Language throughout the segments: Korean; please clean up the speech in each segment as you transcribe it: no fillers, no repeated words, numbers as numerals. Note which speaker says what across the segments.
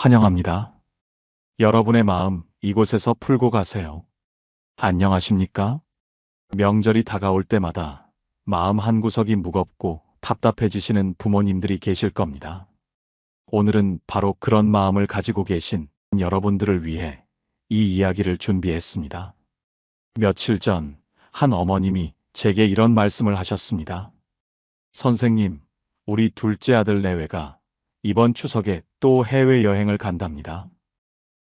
Speaker 1: 환영합니다. 여러분의 마음 이곳에서 풀고 가세요. 안녕하십니까? 명절이 다가올 때마다 마음 한구석이 무겁고 답답해지시는 부모님들이 계실 겁니다. 오늘은 바로 그런 마음을 가지고 계신 여러분들을 위해 이 이야기를 준비했습니다. 며칠 전 한 어머님이 제게 이런 말씀을 하셨습니다. 선생님, 우리 둘째 아들 내외가 이번 추석에 또 해외여행을 간답니다.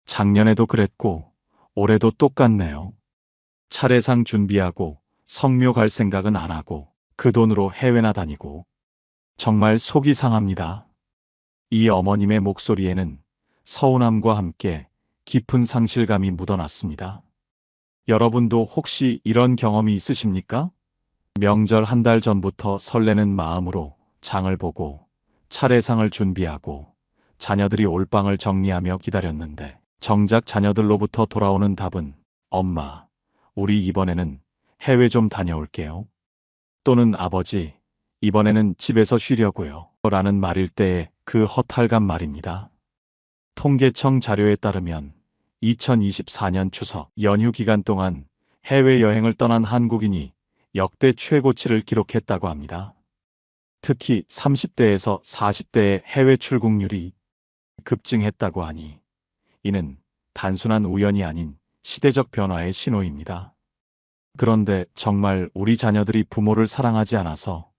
Speaker 1: 작년에도 그랬고 올해도 똑같네요. 차례상 준비하고 성묘 갈 생각은 안 하고 그 돈으로 해외나 다니고 정말 속이 상합니다. 이 어머님의 목소리에는 서운함과 함께 깊은 상실감이 묻어났습니다. 여러분도 혹시 이런 경험이 있으십니까? 명절 한 달 전부터 설레는 마음으로 장을 보고 차례상을 준비하고 자녀들이 올방을 정리하며 기다렸는데 정작 자녀들로부터 돌아오는 답은 엄마, 우리 이번에는 해외 좀 다녀올게요. 또는 아버지, 이번에는 집에서 쉬려고요. 라는 말일 때의 그 허탈감 말입니다. 통계청 자료에 따르면 2024년 추석 연휴 기간 동안 해외여행을 떠난 한국인이 역대 최고치를 기록했다고 합니다. 특히 30대에서 40대의 해외 출국률이 급증했다고 하니 이는 단순한 우연이 아닌 시대적 변화의 신호입니다. 그런데 정말 우리 자녀들이 부모를 사랑하지 않아서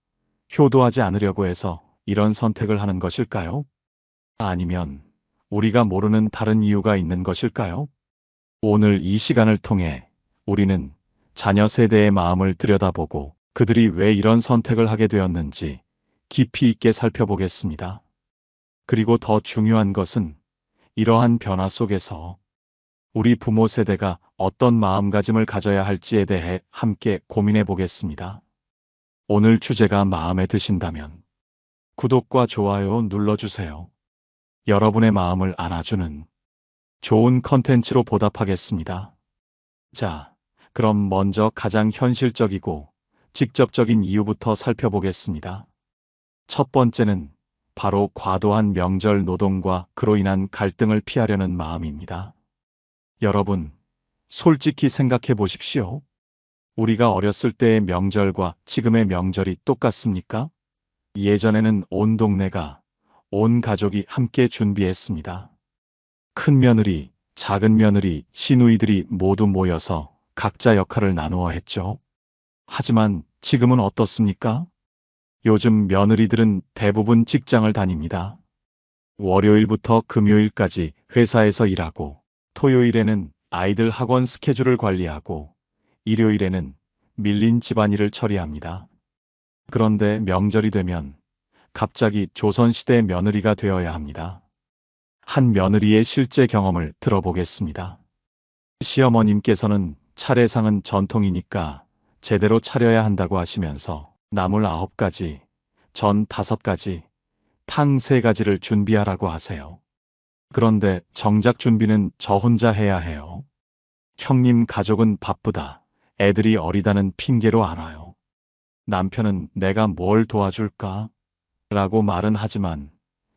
Speaker 1: 효도하지 않으려고 해서 이런 선택을 하는 것일까요? 아니면 우리가 모르는 다른 이유가 있는 것일까요? 오늘 이 시간을 통해 우리는 자녀 세대의 마음을 들여다보고 그들이 왜 이런 선택을 하게 되었는지 깊이 있게 살펴보겠습니다. 그리고 더 중요한 것은 이러한 변화 속에서 우리 부모 세대가 어떤 마음가짐을 가져야 할지에 대해 함께 고민해 보겠습니다. 오늘 주제가 마음에 드신다면 구독과 좋아요 눌러주세요. 여러분의 마음을 안아주는 좋은 컨텐츠로 보답하겠습니다. 자, 그럼 먼저 가장 현실적이고 직접적인 이유부터 살펴보겠습니다. 첫 번째는 바로 과도한 명절 노동과 그로 인한 갈등을 피하려는 마음입니다. 여러분, 솔직히 생각해 보십시오. 우리가 어렸을 때의 명절과 지금의 명절이 똑같습니까? 예전에는 온 동네가, 온 가족이 함께 준비했습니다. 큰 며느리, 작은 며느리, 시누이들이 모두 모여서 각자 역할을 나누어 했죠. 하지만 지금은 어떻습니까? 요즘 며느리들은 대부분 직장을 다닙니다. 월요일부터 금요일까지 회사에서 일하고, 토요일에는 아이들 학원 스케줄을 관리하고, 일요일에는 밀린 집안일을 처리합니다. 그런데 명절이 되면 갑자기 조선시대 며느리가 되어야 합니다. 한 며느리의 실제 경험을 들어보겠습니다. 시어머님께서는 차례상은 전통이니까 제대로 차려야 한다고 하시면서 나물 9가지, 전 5가지, 탕 3가지를 준비하라고 하세요. 그런데 정작 준비는 저 혼자 해야 해요. 형님 가족은 바쁘다, 애들이 어리다는 핑계로 안 와요. 남편은 내가 뭘 도와줄까? 라고 말은 하지만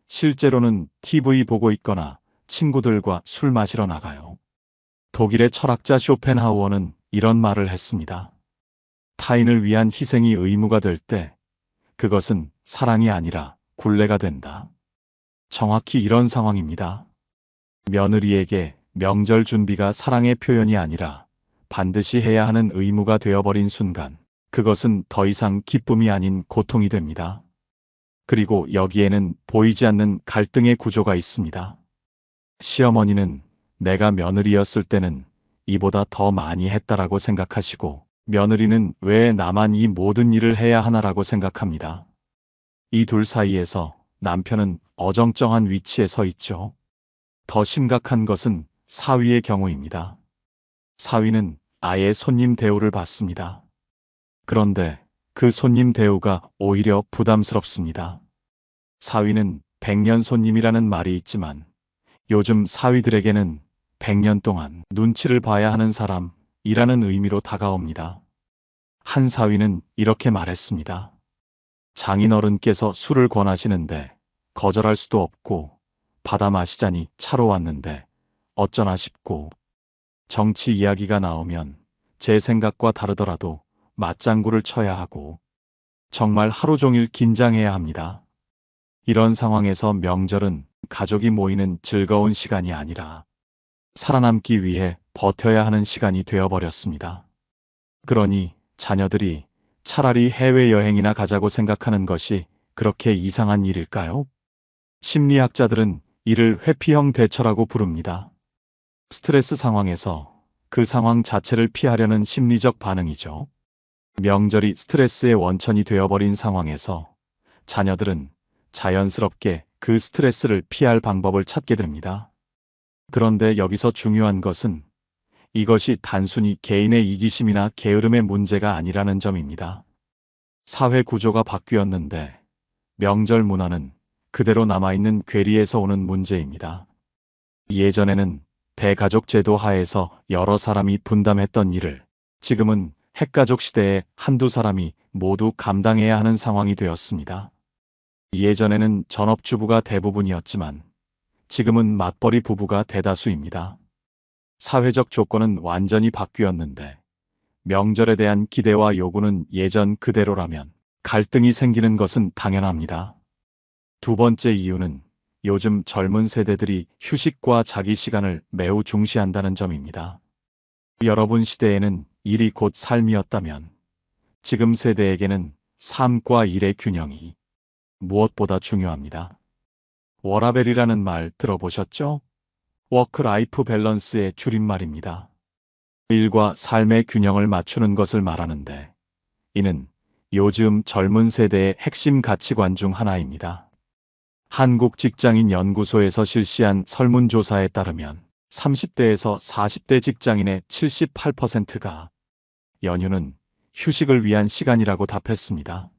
Speaker 1: 실제로는 TV 보고 있거나 친구들과 술 마시러 나가요. 독일의 철학자 쇼펜하우어는 이런 말을 했습니다. 타인을 위한 희생이 의무가 될 때 그것은 사랑이 아니라 굴레가 된다. 정확히 이런 상황입니다. 며느리에게 명절 준비가 사랑의 표현이 아니라 반드시 해야 하는 의무가 되어버린 순간 그것은 더 이상 기쁨이 아닌 고통이 됩니다. 그리고 여기에는 보이지 않는 갈등의 구조가 있습니다. 시어머니는 내가 며느리였을 때는 이보다 더 많이 했다라고 생각하시고 며느리는 왜 나만 이 모든 일을 해야 하나라고 생각합니다. 이 둘 사이에서 남편은 어정쩡한 위치에 서 있죠. 더 심각한 것은 사위의 경우입니다. 사위는 아예 손님 대우를 받습니다. 그런데 그 손님 대우가 오히려 부담스럽습니다. 사위는 100년 손님이라는 말이 있지만 요즘 사위들에게는 100년 동안 눈치를 봐야 하는 사람이라는 의미로 다가옵니다. 한 사위는 이렇게 말했습니다. 장인어른께서 술을 권하시는데 거절할 수도 없고 바다 마시자니 차로 왔는데 어쩌나 싶고, 정치 이야기가 나오면 제 생각과 다르더라도 맞장구를 쳐야 하고, 정말 하루 종일 긴장해야 합니다. 이런 상황에서 명절은 가족이 모이는 즐거운 시간이 아니라 살아남기 위해 버텨야 하는 시간이 되어버렸습니다. 그러니 자녀들이 차라리 해외여행이나 가자고 생각하는 것이 그렇게 이상한 일일까요? 심리학자들은 이를 회피형 대처라고 부릅니다. 스트레스 상황에서 그 상황 자체를 피하려는 심리적 반응이죠. 명절이 스트레스의 원천이 되어버린 상황에서 자녀들은 자연스럽게 그 스트레스를 피할 방법을 찾게 됩니다. 그런데 여기서 중요한 것은 이것이 단순히 개인의 이기심이나 게으름의 문제가 아니라는 점입니다. 사회 구조가 바뀌었는데 명절 문화는 그대로 남아있는 괴리에서 오는 문제입니다. 예전에는 대가족 제도 하에서 여러 사람이 분담했던 일을 지금은 핵가족 시대에 한두 사람이 모두 감당해야 하는 상황이 되었습니다. 예전에는 전업주부가 대부분이었지만 지금은 맞벌이 부부가 대다수입니다. 사회적 조건은 완전히 바뀌었는데 명절에 대한 기대와 요구는 예전 그대로라면 갈등이 생기는 것은 당연합니다. 두 번째 이유는 요즘 젊은 세대들이 휴식과 자기 시간을 매우 중시한다는 점입니다. 여러분 시대에는 일이 곧 삶이었다면 지금 세대에게는 삶과 일의 균형이 무엇보다 중요합니다. 워라밸이라는 말 들어보셨죠? 워크라이프 밸런스의 줄임말입니다. 일과 삶의 균형을 맞추는 것을 말하는데 이는 요즘 젊은 세대의 핵심 가치관 중 하나입니다. 한국직장인연구소에서 실시한 설문조사에 따르면 30대에서 40대 직장인의 78%가 연휴는 휴식을 위한 시간이라고 답했습니다.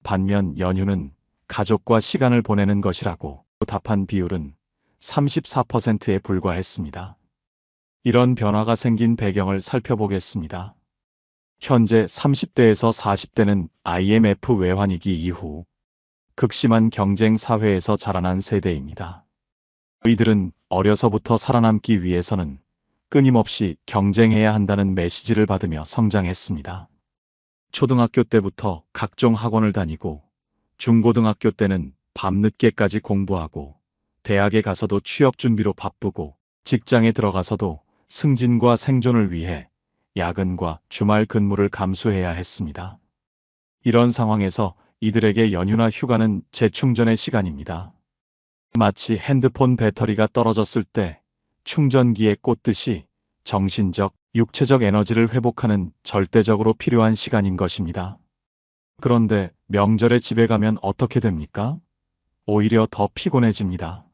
Speaker 1: 반면 연휴는 가족과 시간을 보내는 것이라고 답한 비율은 34%에 불과했습니다. 이런 변화가 생긴 배경을 살펴보겠습니다. 현재 30대에서 40대는 IMF 외환위기 이후 극심한 경쟁 사회에서 자라난 세대입니다. 이들은 어려서부터 살아남기 위해서는 끊임없이 경쟁해야 한다는 메시지를 받으며 성장했습니다. 초등학교 때부터 각종 학원을 다니고 중고등학교 때는 밤늦게까지 공부하고 대학에 가서도 취업 준비로 바쁘고 직장에 들어가서도 승진과 생존을 위해 야근과 주말 근무를 감수해야 했습니다. 이런 상황에서 이들에게 연휴나 휴가는 재충전의 시간입니다. 마치 핸드폰 배터리가 떨어졌을 때 충전기에 꽂듯이 정신적, 육체적 에너지를 회복하는 절대적으로 필요한 시간인 것입니다. 그런데 명절에 집에 가면 어떻게 됩니까? 오히려 더 피곤해집니다.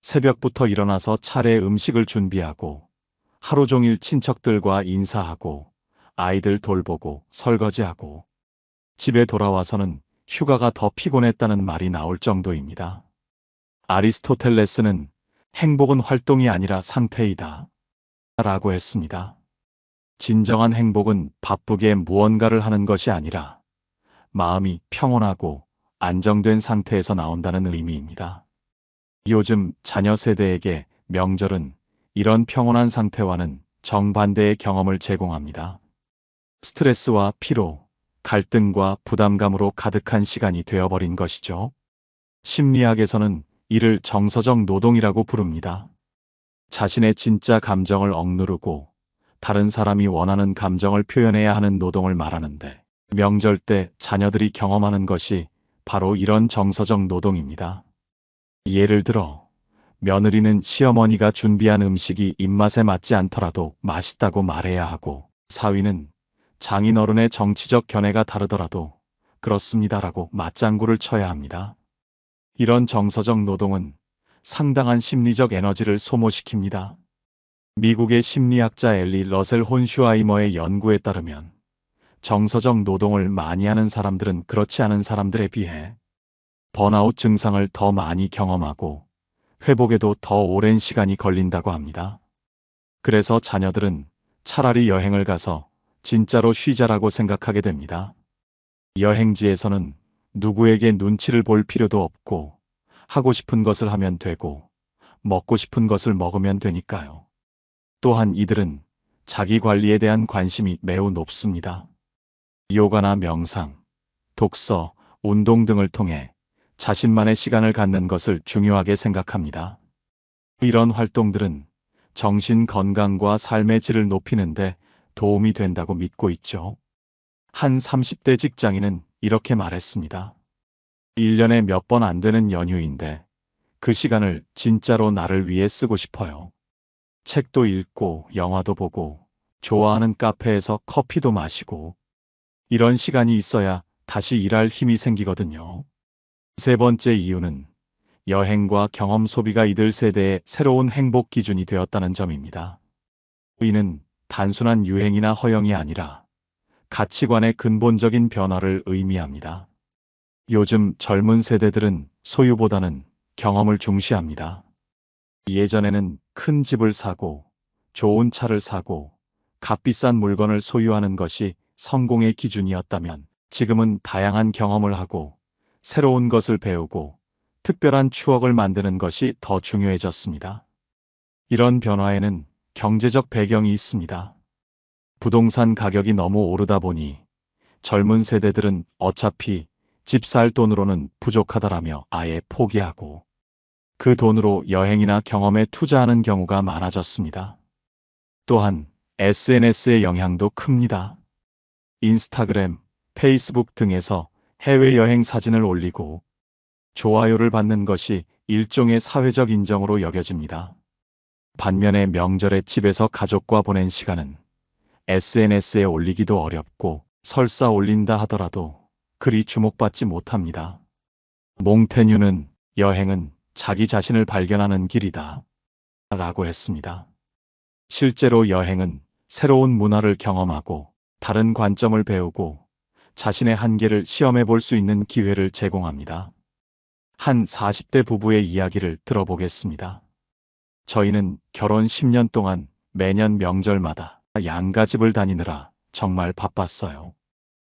Speaker 1: 새벽부터 일어나서 차례 음식을 준비하고 하루 종일 친척들과 인사하고 아이들 돌보고 설거지하고 집에 돌아와서는 휴가가 더 피곤했다는 말이 나올 정도입니다. 아리스토텔레스는 행복은 활동이 아니라 상태이다 라고 했습니다. 진정한 행복은 바쁘게 무언가를 하는 것이 아니라 마음이 평온하고 안정된 상태에서 나온다는 의미입니다. 요즘 자녀 세대에게 명절은 이런 평온한 상태와는 정반대의 경험을 제공합니다. 스트레스와 피로, 갈등과 부담감으로 가득한 시간이 되어버린 것이죠. 심리학에서는 이를 정서적 노동이라고 부릅니다. 자신의 진짜 감정을 억누르고 다른 사람이 원하는 감정을 표현해야 하는 노동을 말하는데 명절 때 자녀들이 경험하는 것이 바로 이런 정서적 노동입니다. 예를 들어 며느리는 시어머니가 준비한 음식이 입맛에 맞지 않더라도 맛있다고 말해야 하고 사위는 장인어른의 정치적 견해가 다르더라도 그렇습니다라고 맞장구를 쳐야 합니다. 이런 정서적 노동은 상당한 심리적 에너지를 소모시킵니다. 미국의 심리학자 엘리 러셀 혼슈아이머의 연구에 따르면 정서적 노동을 많이 하는 사람들은 그렇지 않은 사람들에 비해 번아웃 증상을 더 많이 경험하고 회복에도 더 오랜 시간이 걸린다고 합니다. 그래서 자녀들은 차라리 여행을 가서 진짜로 쉬자라고 생각하게 됩니다. 여행지에서는 누구에게 눈치를 볼 필요도 없고 하고 싶은 것을 하면 되고, 먹고 싶은 것을 먹으면 되니까요. 또한 이들은 자기 관리에 대한 관심이 매우 높습니다. 요가나 명상, 독서, 운동 등을 통해 자신만의 시간을 갖는 것을 중요하게 생각합니다. 이런 활동들은 정신 건강과 삶의 질을 높이는데 도움이 된다고 믿고 있죠. 한 30대 직장인은 이렇게 말했습니다. 1년에 몇 번 안 되는 연휴인데 그 시간을 진짜로 나를 위해 쓰고 싶어요. 책도 읽고 영화도 보고 좋아하는 카페에서 커피도 마시고 이런 시간이 있어야 다시 일할 힘이 생기거든요. 세 번째 이유는 여행과 경험 소비가 이들 세대의 새로운 행복 기준이 되었다는 점입니다. 이는 단순한 유행이나 허영이 아니라 가치관의 근본적인 변화를 의미합니다. 요즘 젊은 세대들은 소유보다는 경험을 중시합니다. 예전에는 큰 집을 사고 좋은 차를 사고 값비싼 물건을 소유하는 것이 성공의 기준이었다면 지금은 다양한 경험을 하고 새로운 것을 배우고 특별한 추억을 만드는 것이 더 중요해졌습니다. 이런 변화에는 경제적 배경이 있습니다. 부동산 가격이 너무 오르다 보니 젊은 세대들은 어차피 집 살 돈으로는 부족하다라며 아예 포기하고 그 돈으로 여행이나 경험에 투자하는 경우가 많아졌습니다. 또한 SNS의 영향도 큽니다. 인스타그램, 페이스북 등에서 해외여행 사진을 올리고 좋아요를 받는 것이 일종의 사회적 인정으로 여겨집니다. 반면에 명절에 집에서 가족과 보낸 시간은 SNS에 올리기도 어렵고 설사 올린다 하더라도 그리 주목받지 못합니다. 몽테뉴는 여행은 자기 자신을 발견하는 길이다 라고 했습니다. 실제로 여행은 새로운 문화를 경험하고 다른 관점을 배우고 자신의 한계를 시험해 볼 수 있는 기회를 제공합니다. 한 40대 부부의 이야기를 들어보겠습니다. 저희는 결혼 10년 동안 매년 명절마다 양가집을 다니느라 정말 바빴어요.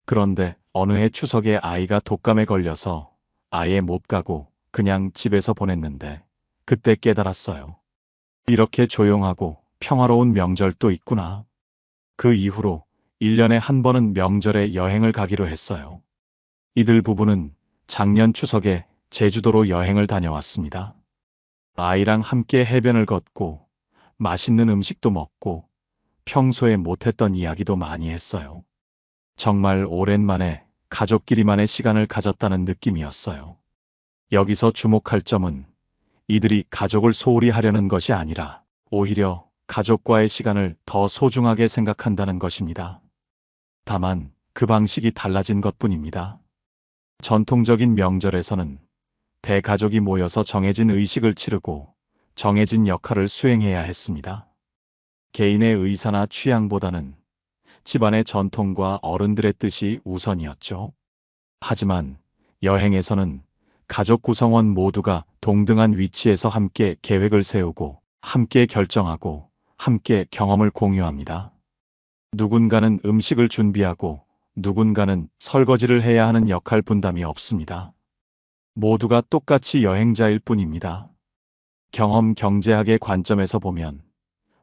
Speaker 1: 그런데 어느 해 추석에 아이가 독감에 걸려서 아예 못 가고 그냥 집에서 보냈는데 그때 깨달았어요. 이렇게 조용하고 평화로운 명절도 있구나. 그 이후로 1년에 한 번은 명절에 여행을 가기로 했어요. 이들 부부는 작년 추석에 제주도로 여행을 다녀왔습니다. 아이랑 함께 해변을 걷고 맛있는 음식도 먹고 평소에 못했던 이야기도 많이 했어요. 정말 오랜만에 가족끼리만의 시간을 가졌다는 느낌이었어요. 여기서 주목할 점은 이들이 가족을 소홀히 하려는 것이 아니라 오히려 가족과의 시간을 더 소중하게 생각한다는 것입니다. 다만 그 방식이 달라진 것뿐입니다. 전통적인 명절에서는 대가족이 모여서 정해진 의식을 치르고 정해진 역할을 수행해야 했습니다. 개인의 의사나 취향보다는 집안의 전통과 어른들의 뜻이 우선이었죠. 하지만 여행에서는 가족 구성원 모두가 동등한 위치에서 함께 계획을 세우고 함께 결정하고 함께 경험을 공유합니다. 누군가는 음식을 준비하고 누군가는 설거지를 해야 하는 역할 분담이 없습니다. 모두가 똑같이 여행자일 뿐입니다. 경험 경제학의 관점에서 보면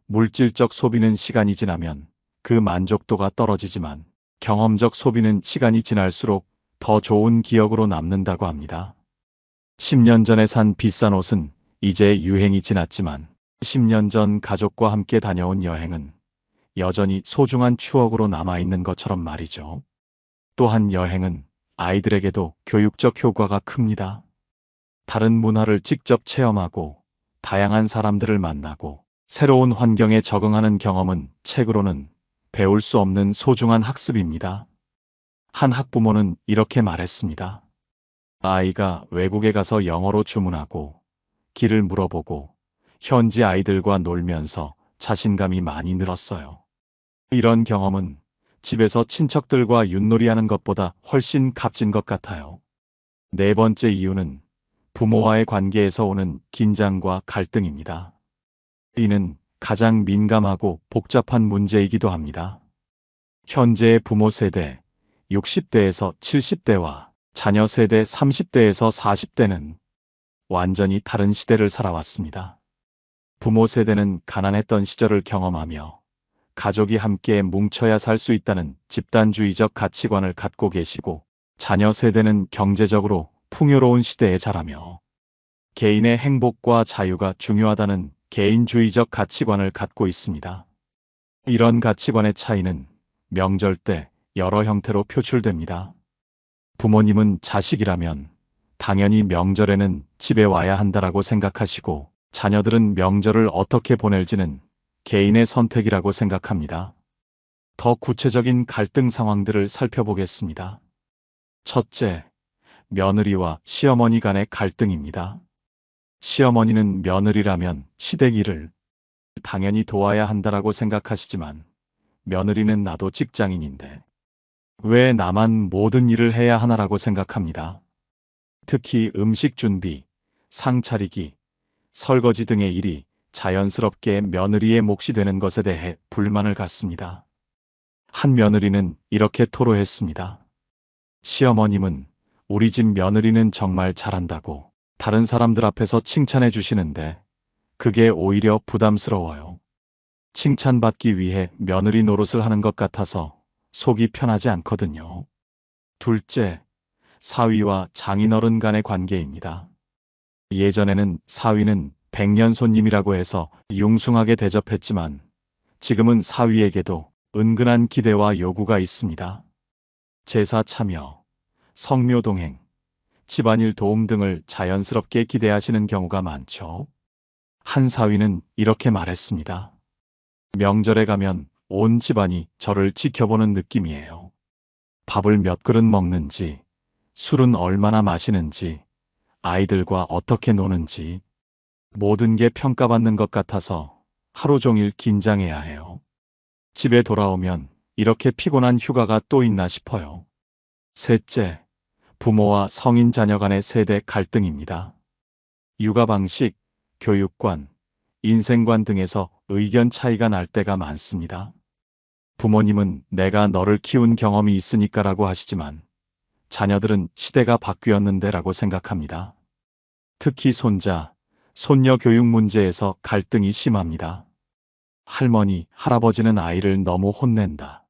Speaker 1: 물질적 소비는 시간이 지나면 그 만족도가 떨어지지만 경험적 소비는 시간이 지날수록 더 좋은 기억으로 남는다고 합니다. 10년 전에 산 비싼 옷은 이제 유행이 지났지만 10년 전 가족과 함께 다녀온 여행은 여전히 소중한 추억으로 남아있는 것처럼 말이죠. 또한 여행은 아이들에게도 교육적 효과가 큽니다. 다른 문화를 직접 체험하고 다양한 사람들을 만나고 새로운 환경에 적응하는 경험은 책으로는 배울 수 없는 소중한 학습입니다. 한 학부모는 이렇게 말했습니다. 아이가 외국에 가서 영어로 주문하고 길을 물어보고 현지 아이들과 놀면서 자신감이 많이 늘었어요. 이런 경험은 집에서 친척들과 윷놀이하는 것보다 훨씬 값진 것 같아요. 네 번째 이유는 부모와의 관계에서 오는 긴장과 갈등입니다. 이는 가장 민감하고 복잡한 문제이기도 합니다. 현재의 부모 세대 60대에서 70대와 자녀 세대 30대에서 40대는 완전히 다른 시대를 살아왔습니다. 부모 세대는 가난했던 시절을 경험하며 가족이 함께 뭉쳐야 살 수 있다는 집단주의적 가치관을 갖고 계시고, 자녀 세대는 경제적으로 풍요로운 시대에 자라며 개인의 행복과 자유가 중요하다는 개인주의적 가치관을 갖고 있습니다. 이런 가치관의 차이는 명절 때 여러 형태로 표출됩니다. 부모님은 자식이라면 당연히 명절에는 집에 와야 한다라고 생각하시고, 자녀들은 명절을 어떻게 보낼지는 개인의 선택이라고 생각합니다. 더 구체적인 갈등 상황들을 살펴보겠습니다. 첫째, 며느리와 시어머니 간의 갈등입니다. 시어머니는 며느리라면 시댁 일을 당연히 도와야 한다라고 생각하시지만, 며느리는 나도 직장인인데 왜 나만 모든 일을 해야 하나라고 생각합니다. 특히 음식 준비, 상 차리기, 설거지 등의 일이 자연스럽게 며느리의 몫이 되는 것에 대해 불만을 갖습니다. 한 며느리는 이렇게 토로했습니다. 시어머님은 우리 집 며느리는 정말 잘한다고 다른 사람들 앞에서 칭찬해 주시는데 그게 오히려 부담스러워요. 칭찬받기 위해 며느리 노릇을 하는 것 같아서 속이 편하지 않거든요. 둘째, 사위와 장인어른 간의 관계입니다. 예전에는 사위는 백년 손님이라고 해서 융숭하게 대접했지만, 지금은 사위에게도 은근한 기대와 요구가 있습니다. 제사 참여, 성묘 동행, 집안일 도움 등을 자연스럽게 기대하시는 경우가 많죠. 한 사위는 이렇게 말했습니다. 명절에 가면 온 집안이 저를 지켜보는 느낌이에요. 밥을 몇 그릇 먹는지, 술은 얼마나 마시는지, 아이들과 어떻게 노는지, 모든 게 평가받는 것 같아서 하루 종일 긴장해야 해요. 집에 돌아오면 이렇게 피곤한 휴가가 또 있나 싶어요. 셋째, 부모와 성인 자녀 간의 세대 갈등입니다. 육아 방식, 교육관, 인생관 등에서 의견 차이가 날 때가 많습니다. 부모님은 내가 너를 키운 경험이 있으니까라고 하시지만, 자녀들은 시대가 바뀌었는데라고 생각합니다. 특히 손자, 손녀 교육 문제에서 갈등이 심합니다. 할머니, 할아버지는 아이를 너무 혼낸다,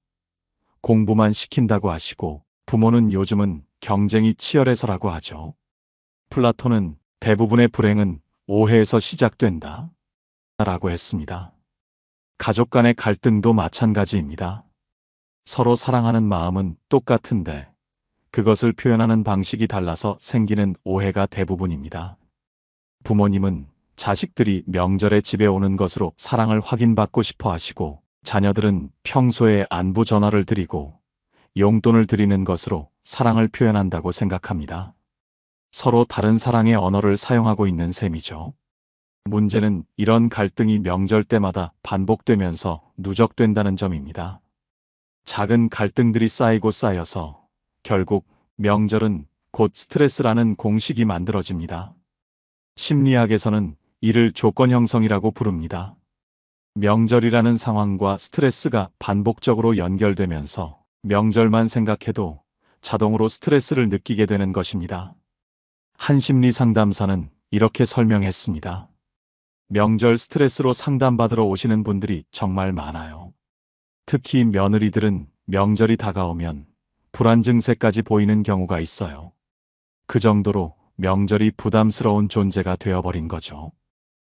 Speaker 1: 공부만 시킨다고 하시고, 부모는 요즘은 경쟁이 치열해서라고 하죠. 플라톤은 대부분의 불행은 오해에서 시작된다 라고 했습니다. 가족 간의 갈등도 마찬가지입니다. 서로 사랑하는 마음은 똑같은데 그것을 표현하는 방식이 달라서 생기는 오해가 대부분입니다. 부모님은 자식들이 명절에 집에 오는 것으로 사랑을 확인받고 싶어 하시고, 자녀들은 평소에 안부 전화를 드리고 용돈을 드리는 것으로 사랑을 표현한다고 생각합니다. 서로 다른 사랑의 언어를 사용하고 있는 셈이죠. 문제는 이런 갈등이 명절 때마다 반복되면서 누적된다는 점입니다. 작은 갈등들이 쌓이고 쌓여서 결국 명절은 곧 스트레스라는 공식이 만들어집니다. 심리학에서는 이를 조건 형성이라고 부릅니다. 명절이라는 상황과 스트레스가 반복적으로 연결되면서 명절만 생각해도 자동으로 스트레스를 느끼게 되는 것입니다. 한 심리 상담사는 이렇게 설명했습니다. 명절 스트레스로 상담받으러 오시는 분들이 정말 많아요. 특히 며느리들은 명절이 다가오면 불안 증세까지 보이는 경우가 있어요. 그 정도로 명절이 부담스러운 존재가 되어버린 거죠.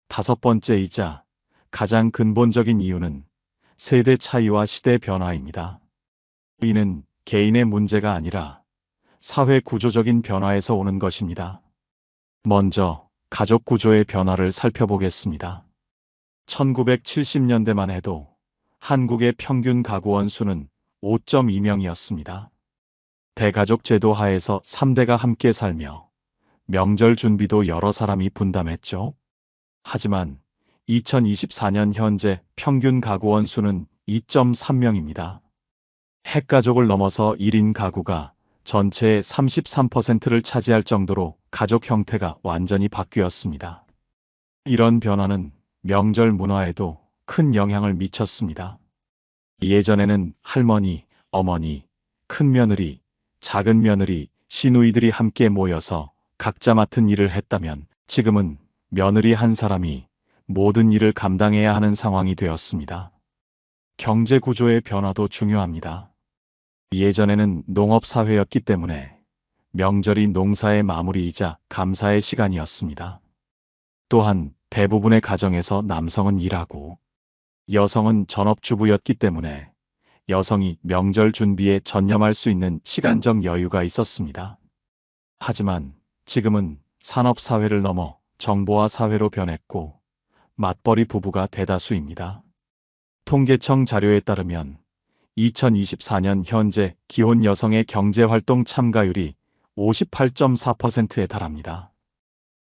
Speaker 1: 다섯 번째이자 가장 근본적인 이유는 세대 차이와 시대 변화입니다. 이는 개인의 문제가 아니라 사회 구조적인 변화에서 오는 것입니다. 먼저 가족 구조의 변화를 살펴보겠습니다. 1970년대만 해도 한국의 평균 가구원 수는 5.2명이었습니다. 대가족 제도 하에서 3대가 함께 살며 명절 준비도 여러 사람이 분담했죠. 하지만 2024년 현재 평균 가구원 수는 2.3명입니다. 핵가족을 넘어서 1인 가구가 전체의 33%를 차지할 정도로 가족 형태가 완전히 바뀌었습니다. 이런 변화는 명절 문화에도 큰 영향을 미쳤습니다. 예전에는 할머니, 어머니, 큰며느리, 작은며느리, 시누이들이 함께 모여서 각자 맡은 일을 했다면 지금은 며느리 한 사람이 모든 일을 감당해야 하는 상황이 되었습니다. 경제 구조의 변화도 중요합니다. 예전에는 농업사회였기 때문에 명절이 농사의 마무리이자 감사의 시간이었습니다. 또한 대부분의 가정에서 남성은 일하고 여성은 전업주부였기 때문에 여성이 명절 준비에 전념할 수 있는 시간적 여유가 있었습니다. 하지만 지금은 산업사회를 넘어 정보화 사회로 변했고 맞벌이 부부가 대다수입니다. 통계청 자료에 따르면 2024년 현재 기혼 여성의 경제활동 참가율이 58.4%에 달합니다.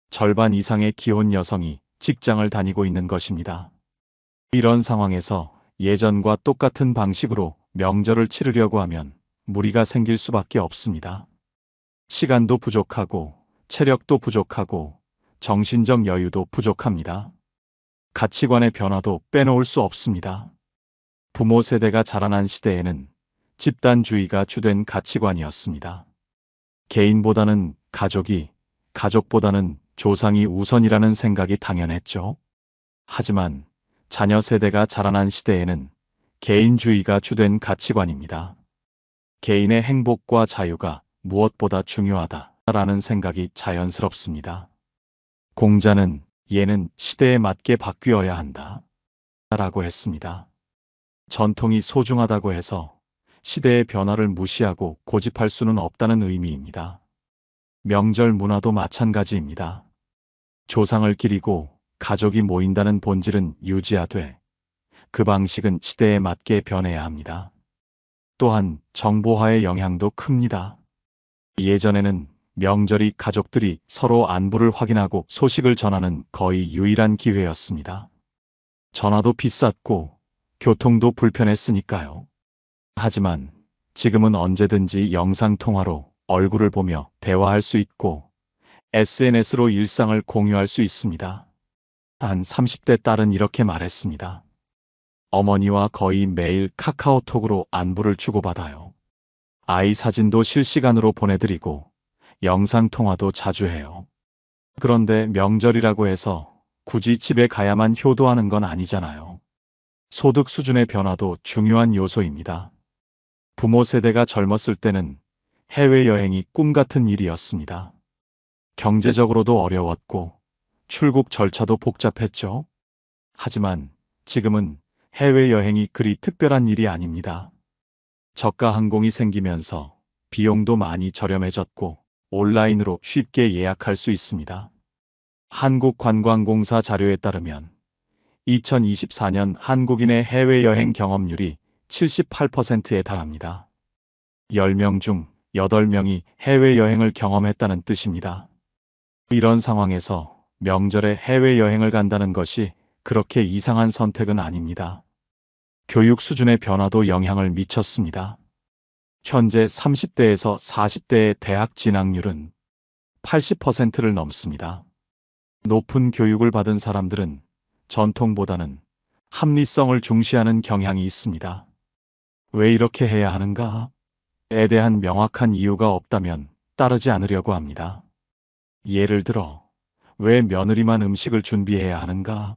Speaker 1: 절반 이상의 기혼 여성이 직장을 다니고 있는 것입니다. 이런 상황에서 예전과 똑같은 방식으로 명절을 치르려고 하면 무리가 생길 수밖에 없습니다. 시간도 부족하고 체력도 부족하고 정신적 여유도 부족합니다. 가치관의 변화도 빼놓을 수 없습니다. 부모 세대가 자라난 시대에는 집단주의가 주된 가치관이었습니다. 개인보다는 가족이, 가족보다는 조상이 우선이라는 생각이 당연했죠. 하지만 자녀 세대가 자라난 시대에는 개인주의가 주된 가치관입니다. 개인의 행복과 자유가 무엇보다 중요하다라는 생각이 자연스럽습니다. 공자는 얘는 시대에 맞게 바뀌어야 한다 라고 했습니다. 전통이 소중하다고 해서 시대의 변화를 무시하고 고집할 수는 없다는 의미입니다. 명절 문화도 마찬가지입니다. 조상을 기리고 가족이 모인다는 본질은 유지하되 그 방식은 시대에 맞게 변해야 합니다. 또한 정보화의 영향도 큽니다. 예전에는 명절이 가족들이 서로 안부를 확인하고 소식을 전하는 거의 유일한 기회였습니다. 전화도 비쌌고 교통도 불편했으니까요. 하지만 지금은 언제든지 영상통화로 얼굴을 보며 대화할 수 있고 SNS로 일상을 공유할 수 있습니다. 한 30대 딸은 이렇게 말했습니다. 어머니와 거의 매일 카카오톡으로 안부를 주고받아요. 아이 사진도 실시간으로 보내드리고 영상통화도 자주 해요. 그런데 명절이라고 해서 굳이 집에 가야만 효도하는 건 아니잖아요. 소득 수준의 변화도 중요한 요소입니다. 부모 세대가 젊었을 때는 해외여행이 꿈 같은 일이었습니다. 경제적으로도 어려웠고 출국 절차도 복잡했죠. 하지만 지금은 해외여행이 그리 특별한 일이 아닙니다. 저가 항공이 생기면서 비용도 많이 저렴해졌고 온라인으로 쉽게 예약할 수 있습니다. 한국관광공사 자료에 따르면 2024년 한국인의 해외여행 경험률이 78%에 달합니다. 10명 중 8명이 해외여행을 경험했다는 뜻입니다. 이런 상황에서 명절에 해외여행을 간다는 것이 그렇게 이상한 선택은 아닙니다. 교육 수준의 변화도 영향을 미쳤습니다. 현재 30대에서 40대의 대학 진학률은 80%를 넘습니다. 높은 교육을 받은 사람들은 전통보다는 합리성을 중시하는 경향이 있습니다. 왜 이렇게 해야 하는가에 대한 명확한 이유가 없다면 따르지 않으려고 합니다. 예를 들어, 왜 며느리만 음식을 준비해야 하는가?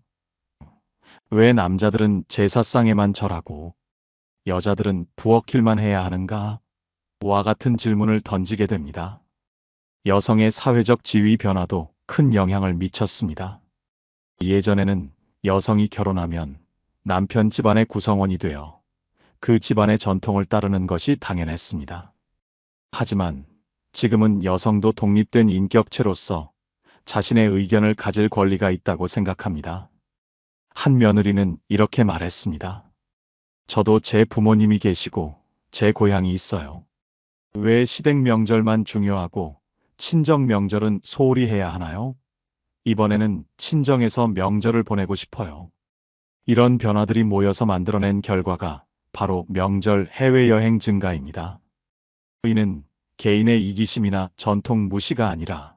Speaker 1: 왜 남자들은 제사상에만 절하고 여자들은 부엌일만 해야 하는가? 와 같은 질문을 던지게 됩니다. 여성의 사회적 지위 변화도 큰 영향을 미쳤습니다. 예전에는 여성이 결혼하면 남편 집안의 구성원이 되어 그 집안의 전통을 따르는 것이 당연했습니다. 하지만 지금은 여성도 독립된 인격체로서 자신의 의견을 가질 권리가 있다고 생각합니다. 한 며느리는 이렇게 말했습니다. 저도 제 부모님이 계시고 제 고향이 있어요. 왜 시댁 명절만 중요하고 친정 명절은 소홀히 해야 하나요? 이번에는 친정에서 명절을 보내고 싶어요. 이런 변화들이 모여서 만들어낸 결과가 바로 명절 해외여행 증가입니다. 이는 개인의 이기심이나 전통 무시가 아니라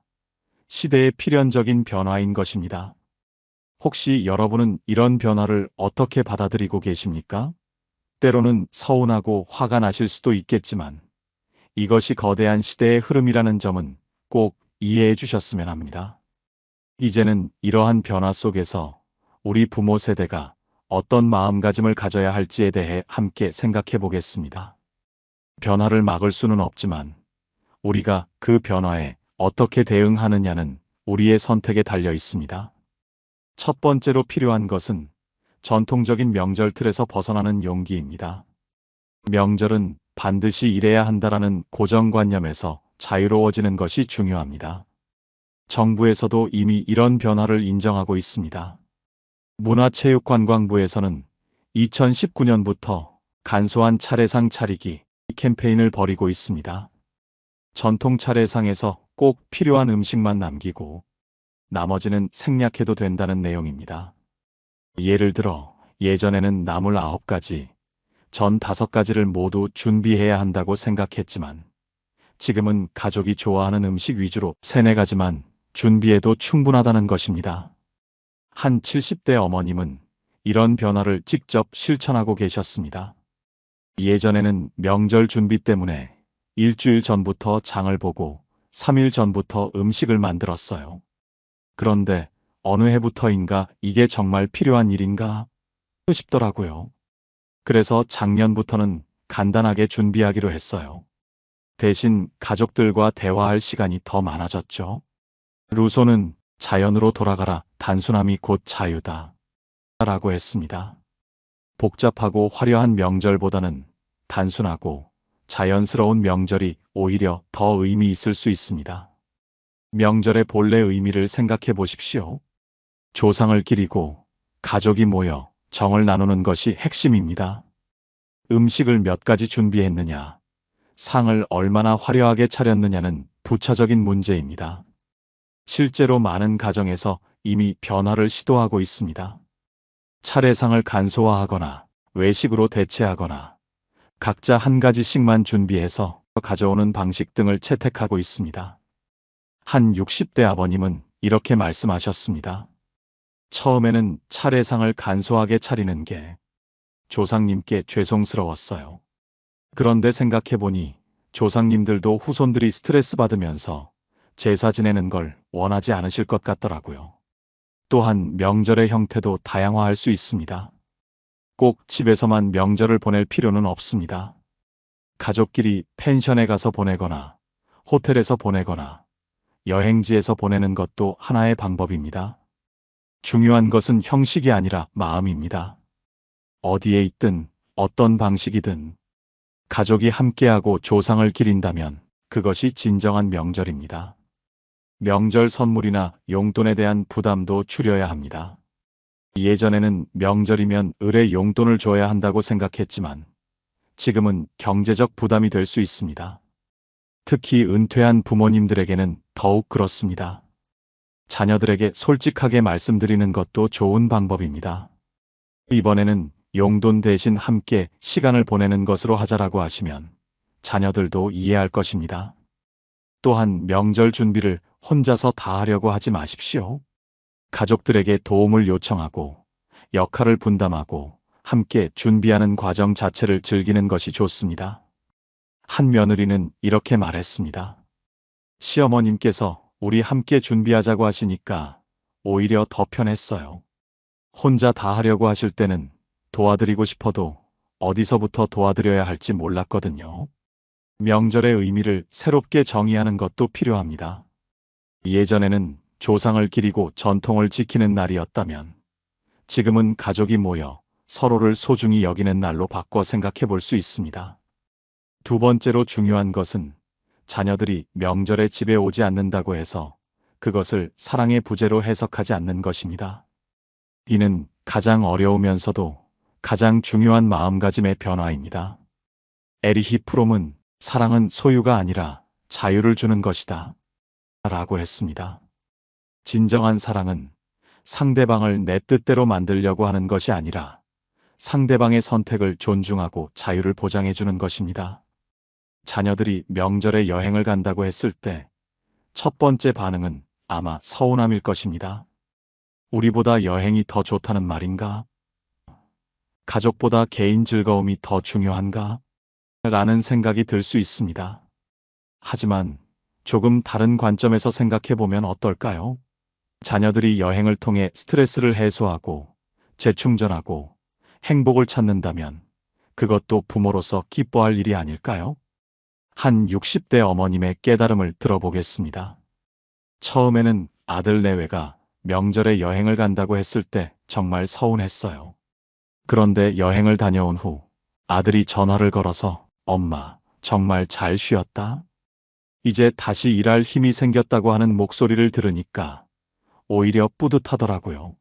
Speaker 1: 시대의 필연적인 변화인 것입니다. 혹시 여러분은 이런 변화를 어떻게 받아들이고 계십니까? 때로는 서운하고 화가 나실 수도 있겠지만 이것이 거대한 시대의 흐름이라는 점은 꼭 이해해 주셨으면 합니다. 이제는 이러한 변화 속에서 우리 부모 세대가 어떤 마음가짐을 가져야 할지에 대해 함께 생각해 보겠습니다. 변화를 막을 수는 없지만 우리가 그 변화에 어떻게 대응하느냐는 우리의 선택에 달려 있습니다. 첫 번째로 필요한 것은 전통적인 명절 틀에서 벗어나는 용기입니다. 명절은 반드시 이래야 한다라는 고정관념에서 자유로워지는 것이 중요합니다. 정부에서도 이미 이런 변화를 인정하고 있습니다. 문화체육관광부에서는 2019년부터 간소한 차례상 차리기 캠페인을 벌이고 있습니다. 전통 차례상에서 꼭 필요한 음식만 남기고 나머지는 생략해도 된다는 내용입니다. 예를 들어 예전에는 나물 9가지, 전 5가지를 모두 준비해야 한다고 생각했지만 지금은 가족이 좋아하는 음식 위주로 3, 4가지만 준비해도 충분하다는 것입니다. 한 70대 어머님은 이런 변화를 직접 실천하고 계셨습니다. 예전에는 명절 준비 때문에 일주일 전부터 장을 보고 3일 전부터 음식을 만들었어요. 그런데 어느 해부터인가 이게 정말 필요한 일인가 싶더라고요. 그래서 작년부터는 간단하게 준비하기로 했어요. 대신 가족들과 대화할 시간이 더 많아졌죠. 루소는 자연으로 돌아가라, 단순함이 곧 자유다 라고 했습니다. 복잡하고 화려한 명절보다는 단순하고 자연스러운 명절이 오히려 더 의미 있을 수 있습니다. 명절의 본래 의미를 생각해 보십시오. 조상을 기리고 가족이 모여 정을 나누는 것이 핵심입니다. 음식을 몇 가지 준비했느냐, 상을 얼마나 화려하게 차렸느냐는 부차적인 문제입니다. 실제로 많은 가정에서 이미 변화를 시도하고 있습니다. 차례상을 간소화하거나 외식으로 대체하거나 각자 한 가지씩만 준비해서 가져오는 방식 등을 채택하고 있습니다. 한 60대 아버님은 이렇게 말씀하셨습니다. 처음에는 차례상을 간소하게 차리는 게 조상님께 죄송스러웠어요. 그런데 생각해보니 조상님들도 후손들이 스트레스 받으면서 제사 지내는 걸 원하지 않으실 것 같더라고요. 또한 명절의 형태도 다양화할 수 있습니다. 꼭 집에서만 명절을 보낼 필요는 없습니다. 가족끼리 펜션에 가서 보내거나 호텔에서 보내거나 여행지에서 보내는 것도 하나의 방법입니다. 중요한 것은 형식이 아니라 마음입니다. 어디에 있든 어떤 방식이든 가족이 함께하고 조상을 기린다면 그것이 진정한 명절입니다. 명절 선물이나 용돈에 대한 부담도 줄여야 합니다. 예전에는 명절이면 을에 용돈을 줘야 한다고 생각했지만 지금은 경제적 부담이 될 수 있습니다. 특히 은퇴한 부모님들에게는 더욱 그렇습니다. 자녀들에게 솔직하게 말씀드리는 것도 좋은 방법입니다. 이번에는 용돈 대신 함께 시간을 보내는 것으로 하자라고 하시면 자녀들도 이해할 것입니다. 또한 명절 준비를 혼자서 다 하려고 하지 마십시오. 가족들에게 도움을 요청하고 역할을 분담하고 함께 준비하는 과정 자체를 즐기는 것이 좋습니다. 한 며느리는 이렇게 말했습니다. 시어머님께서 우리 함께 준비하자고 하시니까 오히려 더 편했어요. 혼자 다 하려고 하실 때는 도와드리고 싶어도 어디서부터 도와드려야 할지 몰랐거든요. 명절의 의미를 새롭게 정의하는 것도 필요합니다. 예전에는 조상을 기리고 전통을 지키는 날이었다면 지금은 가족이 모여 서로를 소중히 여기는 날로 바꿔 생각해 볼 수 있습니다. 두 번째로 중요한 것은 자녀들이 명절에 집에 오지 않는다고 해서 그것을 사랑의 부재로 해석하지 않는 것입니다. 이는 가장 어려우면서도 가장 중요한 마음가짐의 변화입니다. 에리히 프롬은 사랑은 소유가 아니라 자유를 주는 것이다 라고 했습니다. 진정한 사랑은 상대방을 내 뜻대로 만들려고 하는 것이 아니라 상대방의 선택을 존중하고 자유를 보장해 주는 것입니다. 자녀들이 명절에 여행을 간다고 했을 때 첫 번째 반응은 아마 서운함일 것입니다. 우리보다 여행이 더 좋다는 말인가? 가족보다 개인 즐거움이 더 중요한가? 라는 생각이 들 수 있습니다. 하지만 조금 다른 관점에서 생각해 보면 어떨까요? 자녀들이 여행을 통해 스트레스를 해소하고 재충전하고 행복을 찾는다면 그것도 부모로서 기뻐할 일이 아닐까요? 한 60대 어머님의 깨달음을 들어보겠습니다. 처음에는 아들 내외가 명절에 여행을 간다고 했을 때 정말 서운했어요. 그런데 여행을 다녀온 후 아들이 전화를 걸어서 엄마, 정말 잘 쉬었다? 이제 다시 일할 힘이 생겼다고 하는 목소리를 들으니까 오히려 뿌듯하더라고요.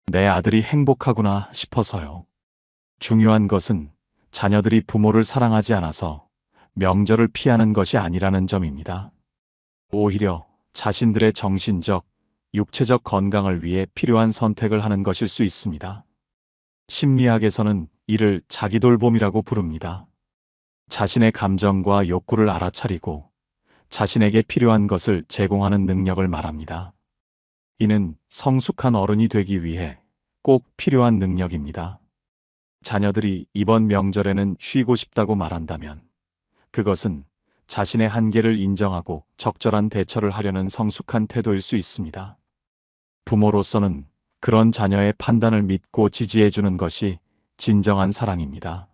Speaker 1: 내 아들이 행복하구나 싶어서요. 중요한 것은 자녀들이 부모를 사랑하지 않아서 명절을 피하는 것이 아니라는 점입니다. 오히려 자신들의 정신적, 육체적 건강을 위해 필요한 선택을 하는 것일 수 있습니다. 심리학에서는 이를 자기돌봄이라고 부릅니다. 자신의 감정과 욕구를 알아차리고 자신에게 필요한 것을 제공하는 능력을 말합니다. 이는 성숙한 어른이 되기 위해 꼭 필요한 능력입니다. 자녀들이 이번 명절에는 쉬고 싶다고 말한다면 그것은 자신의 한계를 인정하고 적절한 대처를 하려는 성숙한 태도일 수 있습니다. 부모로서는 그런 자녀의 판단을 믿고 지지해주는 것이 진정한 사랑입니다.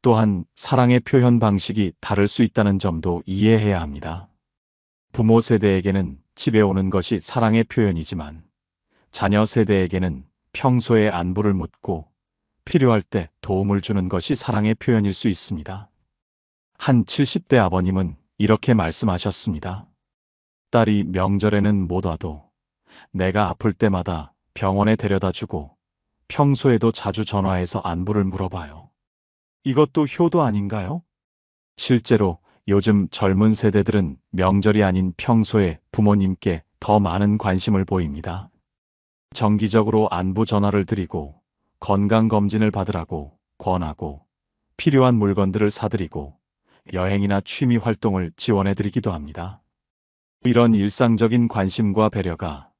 Speaker 1: 또한 사랑의 표현 방식이 다를 수 있다는 점도 이해해야 합니다. 부모 세대에게는 집에 오는 것이 사랑의 표현이지만 자녀 세대에게는 평소에 안부를 묻고 필요할 때 도움을 주는 것이 사랑의 표현일 수 있습니다. 한 70대 아버님은 이렇게 말씀하셨습니다. 딸이 명절에는 못 와도 내가 아플 때마다 병원에 데려다 주고 평소에도 자주 전화해서 안부를 물어봐요. 이것도 효도 아닌가요? 실제로 요즘 젊은 세대들은 명절이 아닌 평소에 부모님께 더 많은 관심을 보입니다. 정기적으로 안부 전화를 드리고 건강검진을 받으라고 권하고 필요한 물건들을 사드리고 여행이나 취미 활동을 지원해드리기도 합니다. 이런 일상적인 관심과 배려가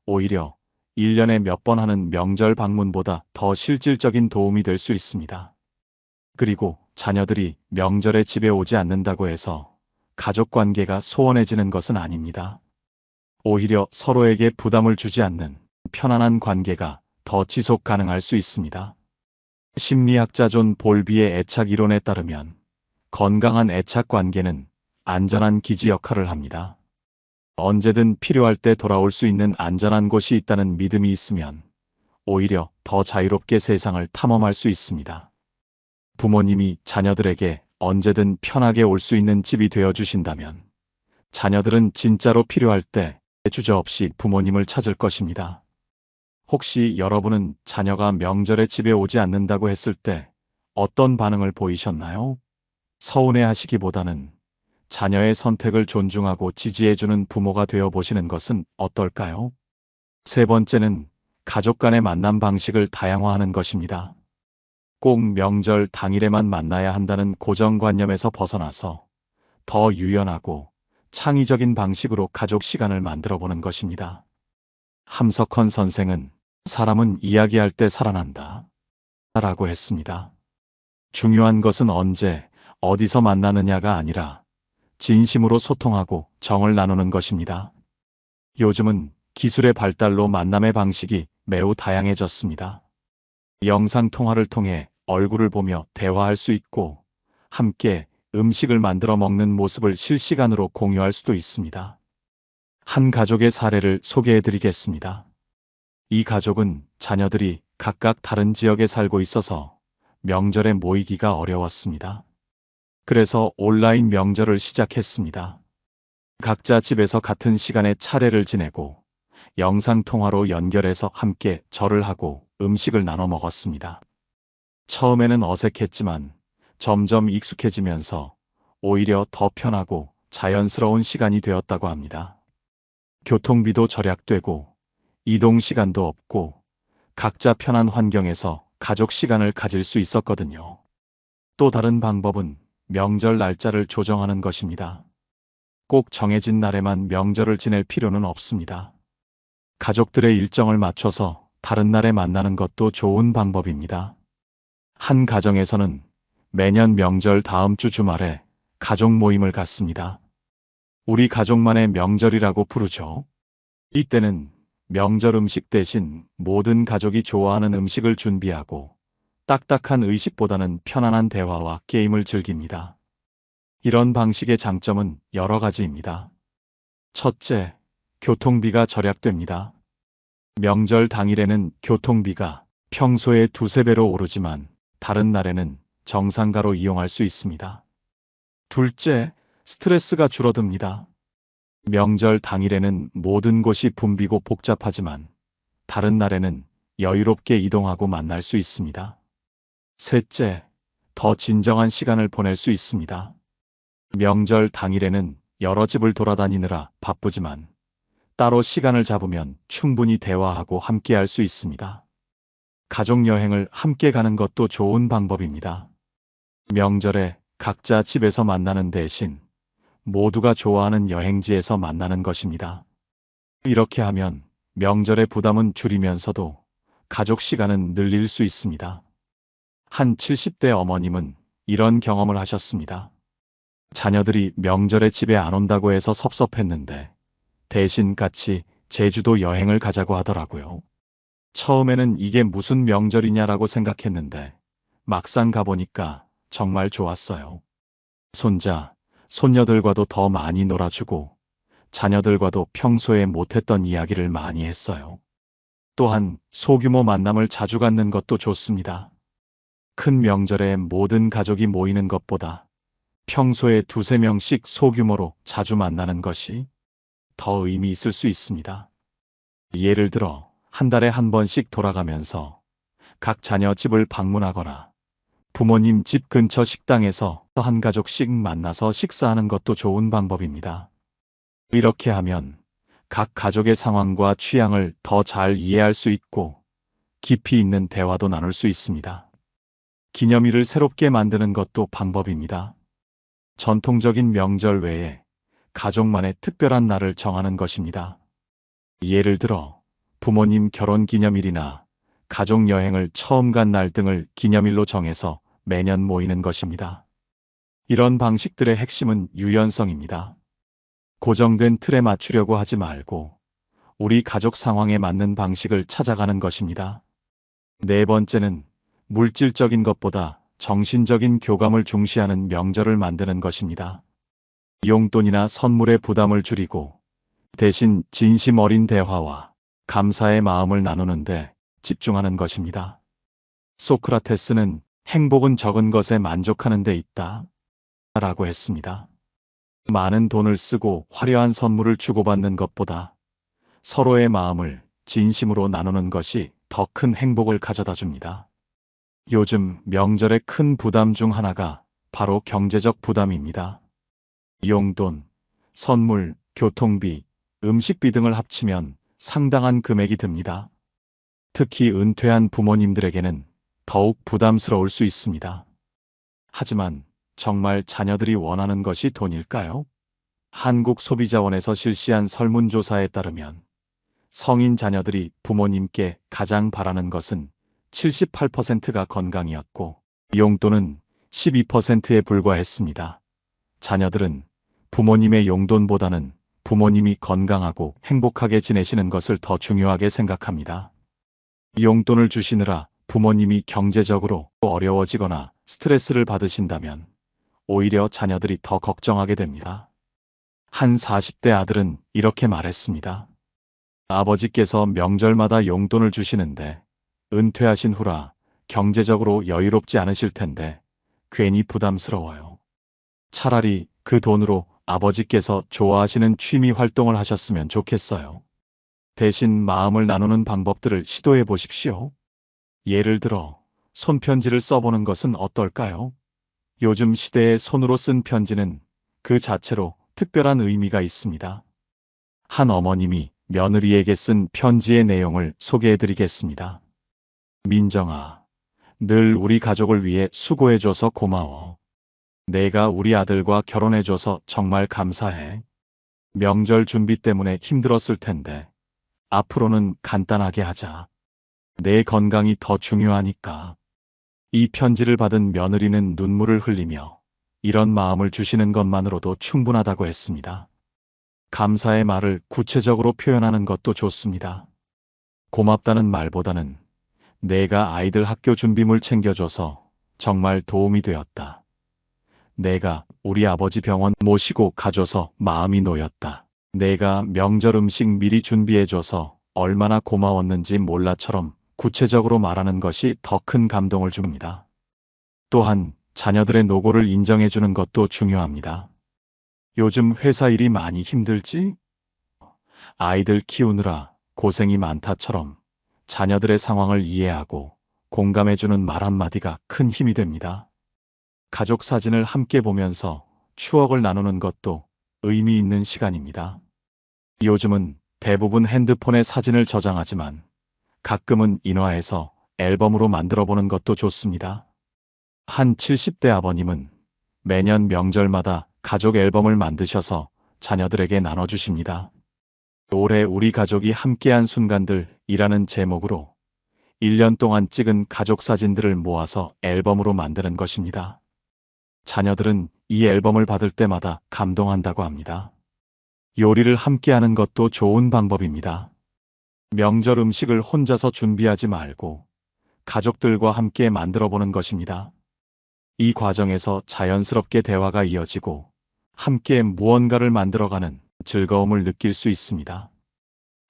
Speaker 1: 오히려 1년에 몇 번 하는 명절 방문보다 더 실질적인 도움이 될 수 있습니다. 그리고 자녀들이 명절에 집에 오지 않는다고 해서 가족 관계가 소원해지는 것은 아닙니다. 오히려 서로에게 부담을 주지 않는 편안한 관계가 더 지속 가능할 수 있습니다. 심리학자 존 볼비의 애착 이론에 따르면 건강한 애착 관계는 안전한 기지 역할을 합니다. 언제든 필요할 때 돌아올 수 있는 안전한 곳이 있다는 믿음이 있으면 오히려 더 자유롭게 세상을 탐험할 수 있습니다. 부모님이 자녀들에게 언제든 편하게 올 수 있는 집이 되어주신다면 자녀들은 진짜로 필요할 때 주저없이 부모님을 찾을 것입니다. 혹시 여러분은 자녀가 명절에 집에 오지 않는다고 했을 때 어떤 반응을 보이셨나요? 서운해하시기보다는 자녀의 선택을 존중하고 지지해주는 부모가 되어 보시는 것은 어떨까요? 세 번째는 가족 간의 만남 방식을 다양화하는 것입니다. 꼭 명절 당일에만 만나야 한다는 고정관념에서 벗어나서 더 유연하고 창의적인 방식으로 가족 시간을 만들어 보는 것입니다. 함석헌 선생은 사람은 이야기할 때 살아난다 라고 했습니다. 중요한 것은 언제, 어디서 만나느냐가 아니라 진심으로 소통하고 정을 나누는 것입니다. 요즘은 기술의 발달로 만남의 방식이 매우 다양해졌습니다. 영상통화를 통해 얼굴을 보며 대화할 수 있고 함께 음식을 만들어 먹는 모습을 실시간으로 공유할 수도 있습니다. 한 가족의 사례를 소개해 드리겠습니다. 이 가족은 자녀들이 각각 다른 지역에 살고 있어서 명절에 모이기가 어려웠습니다. 그래서 온라인 명절을 시작했습니다. 각자 집에서 같은 시간에 차례를 지내고 영상통화로 연결해서 함께 절을 하고 음식을 나눠 먹었습니다. 처음에는 어색했지만 점점 익숙해지면서 오히려 더 편하고 자연스러운 시간이 되었다고 합니다. 교통비도 절약되고 이동 시간도 없고 각자 편한 환경에서 가족 시간을 가질 수 있었거든요. 또 다른 방법은 명절 날짜를 조정하는 것입니다. 꼭 정해진 날에만 명절을 지낼 필요는 없습니다. 가족들의 일정을 맞춰서 다른 날에 만나는 것도 좋은 방법입니다. 한 가정에서는 매년 명절 다음 주 주말에 가족 모임을 갖습니다. 우리 가족만의 명절이라고 부르죠. 이때는 명절 음식 대신 모든 가족이 좋아하는 음식을 준비하고 딱딱한 의식보다는 편안한 대화와 게임을 즐깁니다. 이런 방식의 장점은 여러 가지입니다. 첫째, 교통비가 절약됩니다. 명절 당일에는 교통비가 평소에 두세 배로 오르지만 다른 날에는 정상가로 이용할 수 있습니다. 둘째, 스트레스가 줄어듭니다. 명절 당일에는 모든 곳이 붐비고 복잡하지만 다른 날에는 여유롭게 이동하고 만날 수 있습니다. 셋째, 더 진정한 시간을 보낼 수 있습니다. 명절 당일에는 여러 집을 돌아다니느라 바쁘지만 따로 시간을 잡으면 충분히 대화하고 함께 할 수 있습니다. 가족 여행을 함께 가는 것도 좋은 방법입니다. 명절에 각자 집에서 만나는 대신 모두가 좋아하는 여행지에서 만나는 것입니다. 이렇게 하면 명절의 부담은 줄이면서도 가족 시간은 늘릴 수 있습니다. 한 70대 어머님은 이런 경험을 하셨습니다. 자녀들이 명절에 집에 안 온다고 해서 섭섭했는데 대신 같이 제주도 여행을 가자고 하더라고요. 처음에는 이게 무슨 명절이냐라고 생각했는데 막상 가보니까 정말 좋았어요. 손자, 손녀들과도 더 많이 놀아주고 자녀들과도 평소에 못했던 이야기를 많이 했어요. 또한 소규모 만남을 자주 갖는 것도 좋습니다. 큰 명절에 모든 가족이 모이는 것보다 평소에 두세 명씩 소규모로 자주 만나는 것이 더 의미 있을 수 있습니다. 예를 들어 한 달에 한 번씩 돌아가면서 각 자녀 집을 방문하거나 부모님 집 근처 식당에서 한 가족씩 만나서 식사하는 것도 좋은 방법입니다. 이렇게 하면 각 가족의 상황과 취향을 더 잘 이해할 수 있고 깊이 있는 대화도 나눌 수 있습니다. 기념일을 새롭게 만드는 것도 방법입니다. 전통적인 명절 외에 가족만의 특별한 날을 정하는 것입니다. 예를 들어 부모님 결혼 기념일이나 가족 여행을 처음 간 날 등을 기념일로 정해서 매년 모이는 것입니다. 이런 방식들의 핵심은 유연성입니다. 고정된 틀에 맞추려고 하지 말고 우리 가족 상황에 맞는 방식을 찾아가는 것입니다. 네 번째는 물질적인 것보다 정신적인 교감을 중시하는 명절을 만드는 것입니다. 용돈이나 선물의 부담을 줄이고 대신 진심 어린 대화와 감사의 마음을 나누는데 집중하는 것입니다. 소크라테스는 행복은 적은 것에 만족하는 데 있다 라고 했습니다. 많은 돈을 쓰고 화려한 선물을 주고받는 것보다 서로의 마음을 진심으로 나누는 것이 더 큰 행복을 가져다 줍니다. 요즘 명절의 큰 부담 중 하나가 바로 경제적 부담입니다. 용돈, 선물, 교통비, 음식비 등을 합치면 상당한 금액이 듭니다. 특히 은퇴한 부모님들에게는 더욱 부담스러울 수 있습니다. 하지만 정말 자녀들이 원하는 것이 돈일까요? 한국소비자원에서 실시한 설문조사에 따르면 성인 자녀들이 부모님께 가장 바라는 것은 78%가 건강이었고 용돈은 12%에 불과했습니다. 자녀들은 부모님의 용돈보다는 부모님이 건강하고 행복하게 지내시는 것을 더 중요하게 생각합니다. 용돈을 주시느라 부모님이 경제적으로 어려워지거나 스트레스를 받으신다면 오히려 자녀들이 더 걱정하게 됩니다. 한 40대 아들은 이렇게 말했습니다. 아버지께서 명절마다 용돈을 주시는데 은퇴하신 후라 경제적으로 여유롭지 않으실 텐데 괜히 부담스러워요. 차라리 그 돈으로 아버지께서 좋아하시는 취미 활동을 하셨으면 좋겠어요. 대신 마음을 나누는 방법들을 시도해 보십시오. 예를 들어 손편지를 써보는 것은 어떨까요? 요즘 시대에 손으로 쓴 편지는 그 자체로 특별한 의미가 있습니다. 한 어머님이 며느리에게 쓴 편지의 내용을 소개해 드리겠습니다. 민정아, 늘 우리 가족을 위해 수고해줘서 고마워. 내가 우리 아들과 결혼해줘서 정말 감사해. 명절 준비 때문에 힘들었을 텐데 앞으로는 간단하게 하자. 내 건강이 더 중요하니까. 이 편지를 받은 며느리는 눈물을 흘리며 이런 마음을 주시는 것만으로도 충분하다고 했습니다. 감사의 말을 구체적으로 표현하는 것도 좋습니다. 고맙다는 말보다는 내가 아이들 학교 준비물 챙겨줘서 정말 도움이 되었다. 내가 우리 아버지 병원 모시고 가줘서 마음이 놓였다. 내가 명절 음식 미리 준비해줘서 얼마나 고마웠는지 몰라처럼 구체적으로 말하는 것이 더 큰 감동을 줍니다. 또한 자녀들의 노고를 인정해주는 것도 중요합니다. 요즘 회사 일이 많이 힘들지? 아이들 키우느라 고생이 많다처럼 자녀들의 상황을 이해하고 공감해주는 말 한마디가 큰 힘이 됩니다. 가족 사진을 함께 보면서 추억을 나누는 것도 의미 있는 시간입니다. 요즘은 대부분 핸드폰에 사진을 저장하지만 가끔은 인화해서 앨범으로 만들어 보는 것도 좋습니다. 한 70대 아버님은 매년 명절마다 가족 앨범을 만드셔서 자녀들에게 나눠주십니다. 올해 우리 가족이 함께한 순간들이라는 제목으로 1년 동안 찍은 가족 사진들을 모아서 앨범으로 만드는 것입니다. 자녀들은 이 앨범을 받을 때마다 감동한다고 합니다. 요리를 함께하는 것도 좋은 방법입니다. 명절 음식을 혼자서 준비하지 말고 가족들과 함께 만들어 보는 것입니다. 이 과정에서 자연스럽게 대화가 이어지고 함께 무언가를 만들어가는 즐거움을 느낄 수 있습니다.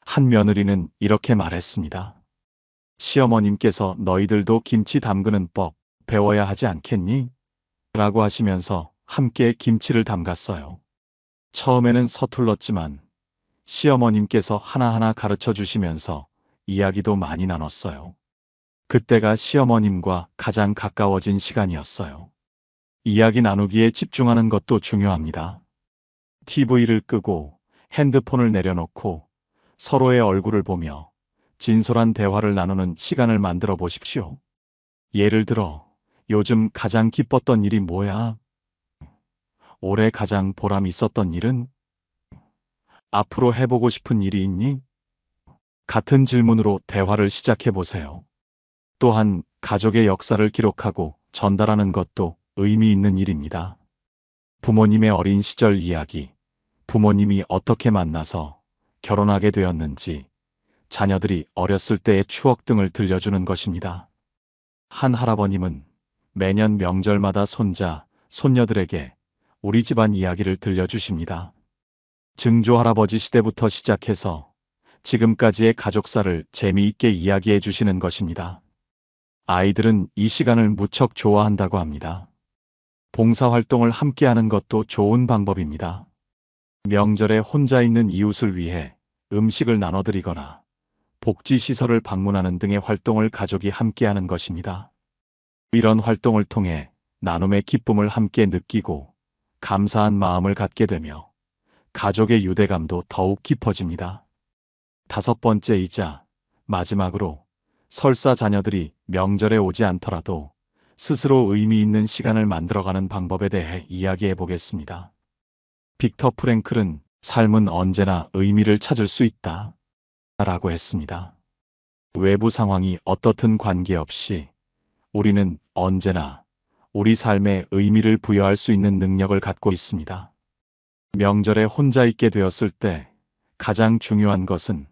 Speaker 1: 한 며느리는 이렇게 말했습니다. 시어머님께서 너희들도 김치 담그는 법 배워야 하지 않겠니? 라고 하시면서 함께 김치를 담갔어요. 처음에는 서툴렀지만 시어머님께서 하나하나 가르쳐 주시면서 이야기도 많이 나눴어요. 그때가 시어머님과 가장 가까워진 시간이었어요. 이야기 나누기에 집중하는 것도 중요합니다. TV를 끄고 핸드폰을 내려놓고 서로의 얼굴을 보며 진솔한 대화를 나누는 시간을 만들어 보십시오. 예를 들어, 요즘 가장 기뻤던 일이 뭐야? 올해 가장 보람 있었던 일은? 앞으로 해보고 싶은 일이 있니? 같은 질문으로 대화를 시작해 보세요. 또한 가족의 역사를 기록하고 전달하는 것도 의미 있는 일입니다. 부모님의 어린 시절 이야기, 부모님이 어떻게 만나서 결혼하게 되었는지, 자녀들이 어렸을 때의 추억 등을 들려주는 것입니다. 한 할아버님은 매년 명절마다 손자, 손녀들에게 우리 집안 이야기를 들려주십니다. 증조 할아버지 시대부터 시작해서 지금까지의 가족사를 재미있게 이야기해 주시는 것입니다. 아이들은 이 시간을 무척 좋아한다고 합니다. 봉사활동을 함께하는 것도 좋은 방법입니다. 명절에 혼자 있는 이웃을 위해 음식을 나눠드리거나 복지시설을 방문하는 등의 활동을 가족이 함께하는 것입니다. 이런 활동을 통해 나눔의 기쁨을 함께 느끼고 감사한 마음을 갖게 되며 가족의 유대감도 더욱 깊어집니다. 5번째이자 마지막으로 설사 자녀들이 명절에 오지 않더라도 스스로 의미 있는 시간을 만들어가는 방법에 대해 이야기해 보겠습니다. 빅터 프랭클은 삶은 언제나 의미를 찾을 수 있다 라고 했습니다. 외부 상황이 어떻든 관계없이 우리는 언제나 우리 삶에 의미를 부여할 수 있는 능력을 갖고 있습니다. 명절에 혼자 있게 되었을 때 가장 중요한 것은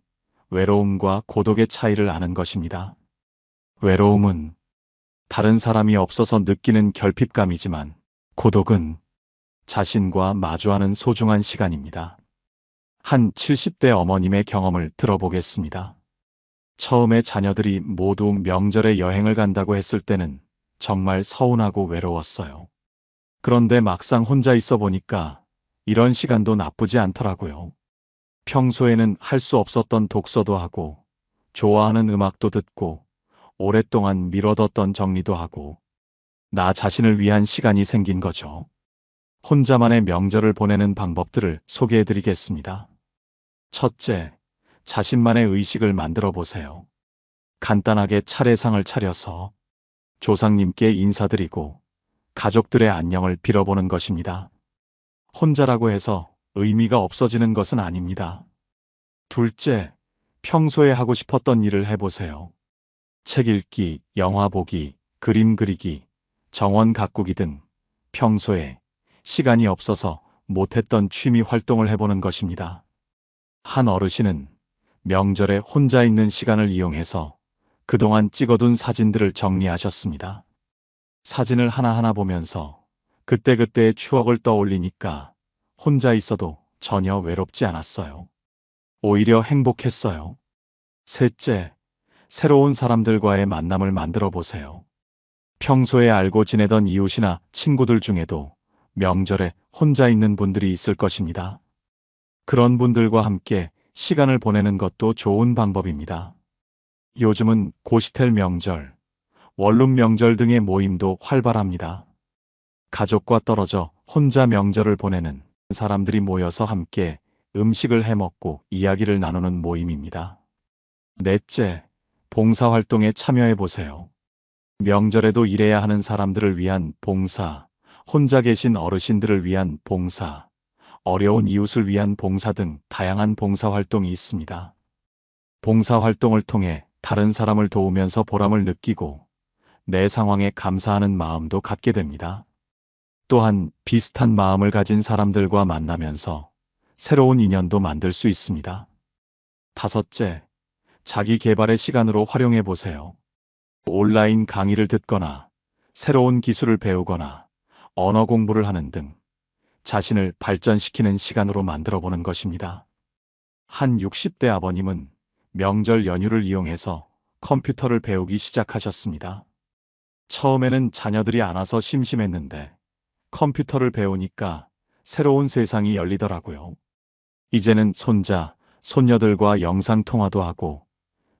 Speaker 1: 외로움과 고독의 차이를 아는 것입니다. 외로움은 다른 사람이 없어서 느끼는 결핍감이지만 고독은 자신과 마주하는 소중한 시간입니다. 한 70대 어머님의 경험을 들어보겠습니다. 처음에 자녀들이 모두 명절에 여행을 간다고 했을 때는 정말 서운하고 외로웠어요. 그런데 막상 혼자 있어 보니까 이런 시간도 나쁘지 않더라고요. 평소에는 할 수 없었던 독서도 하고, 좋아하는 음악도 듣고, 오랫동안 미뤄뒀던 정리도 하고, 나 자신을 위한 시간이 생긴 거죠. 혼자만의 명절을 보내는 방법들을 소개해 드리겠습니다. 첫째, 자신만의 의식을 만들어 보세요. 간단하게 차례상을 차려서 조상님께 인사드리고 가족들의 안녕을 빌어보는 것입니다. 혼자라고 해서 의미가 없어지는 것은 아닙니다. 둘째, 평소에 하고 싶었던 일을 해보세요. 책 읽기, 영화 보기, 그림 그리기, 정원 가꾸기 등 평소에 시간이 없어서 못했던 취미 활동을 해보는 것입니다. 한 어르신은 명절에 혼자 있는 시간을 이용해서 그동안 찍어둔 사진들을 정리하셨습니다. 사진을 하나하나 보면서 그때그때의 추억을 떠올리니까 혼자 있어도 전혀 외롭지 않았어요. 오히려 행복했어요. 셋째, 새로운 사람들과의 만남을 만들어 보세요. 평소에 알고 지내던 이웃이나 친구들 중에도 명절에 혼자 있는 분들이 있을 것입니다. 그런 분들과 함께 시간을 보내는 것도 좋은 방법입니다. 요즘은 고시텔 명절, 원룸 명절 등의 모임도 활발합니다. 가족과 떨어져 혼자 명절을 보내는 사람들이 모여서 함께 음식을 해먹고 이야기를 나누는 모임입니다. 넷째, 봉사활동에 참여해보세요. 명절에도 일해야 하는 사람들을 위한 봉사, 혼자 계신 어르신들을 위한 봉사, 어려운 이웃을 위한 봉사 등 다양한 봉사활동이 있습니다. 봉사활동을 통해 다른 사람을 도우면서 보람을 느끼고 내 상황에 감사하는 마음도 갖게 됩니다. 또한 비슷한 마음을 가진 사람들과 만나면서 새로운 인연도 만들 수 있습니다. 다섯째, 자기 개발의 시간으로 활용해 보세요. 온라인 강의를 듣거나 새로운 기술을 배우거나 언어 공부를 하는 등 자신을 발전시키는 시간으로 만들어 보는 것입니다. 한 60대 아버님은 명절 연휴를 이용해서 컴퓨터를 배우기 시작하셨습니다. 처음에는 자녀들이 안 와서 심심했는데 컴퓨터를 배우니까 새로운 세상이 열리더라고요. 이제는 손자, 손녀들과 영상통화도 하고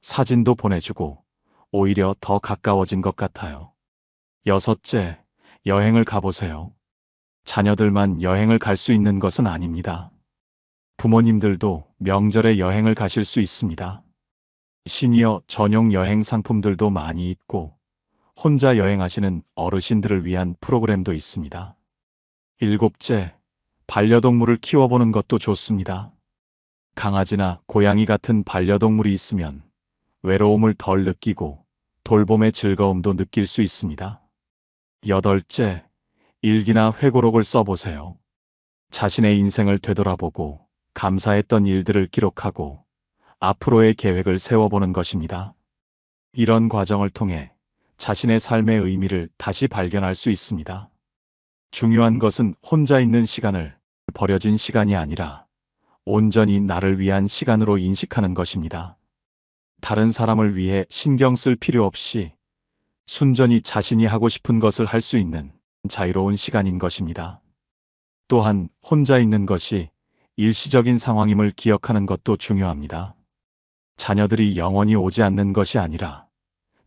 Speaker 1: 사진도 보내주고 오히려 더 가까워진 것 같아요. 여섯째, 여행을 가보세요. 자녀들만 여행을 갈 수 있는 것은 아닙니다. 부모님들도 명절에 여행을 가실 수 있습니다. 시니어 전용 여행 상품들도 많이 있고 혼자 여행하시는 어르신들을 위한 프로그램도 있습니다. 일곱째, 반려동물을 키워보는 것도 좋습니다. 강아지나 고양이 같은 반려동물이 있으면 외로움을 덜 느끼고 돌봄의 즐거움도 느낄 수 있습니다. 여덟째, 일기나 회고록을 써보세요. 자신의 인생을 되돌아보고 감사했던 일들을 기록하고 앞으로의 계획을 세워보는 것입니다. 이런 과정을 통해 자신의 삶의 의미를 다시 발견할 수 있습니다. 중요한 것은 혼자 있는 시간을 버려진 시간이 아니라 온전히 나를 위한 시간으로 인식하는 것입니다. 다른 사람을 위해 신경 쓸 필요 없이 순전히 자신이 하고 싶은 것을 할 수 있는 자유로운 시간인 것입니다. 또한 혼자 있는 것이 일시적인 상황임을 기억하는 것도 중요합니다. 자녀들이 영원히 오지 않는 것이 아니라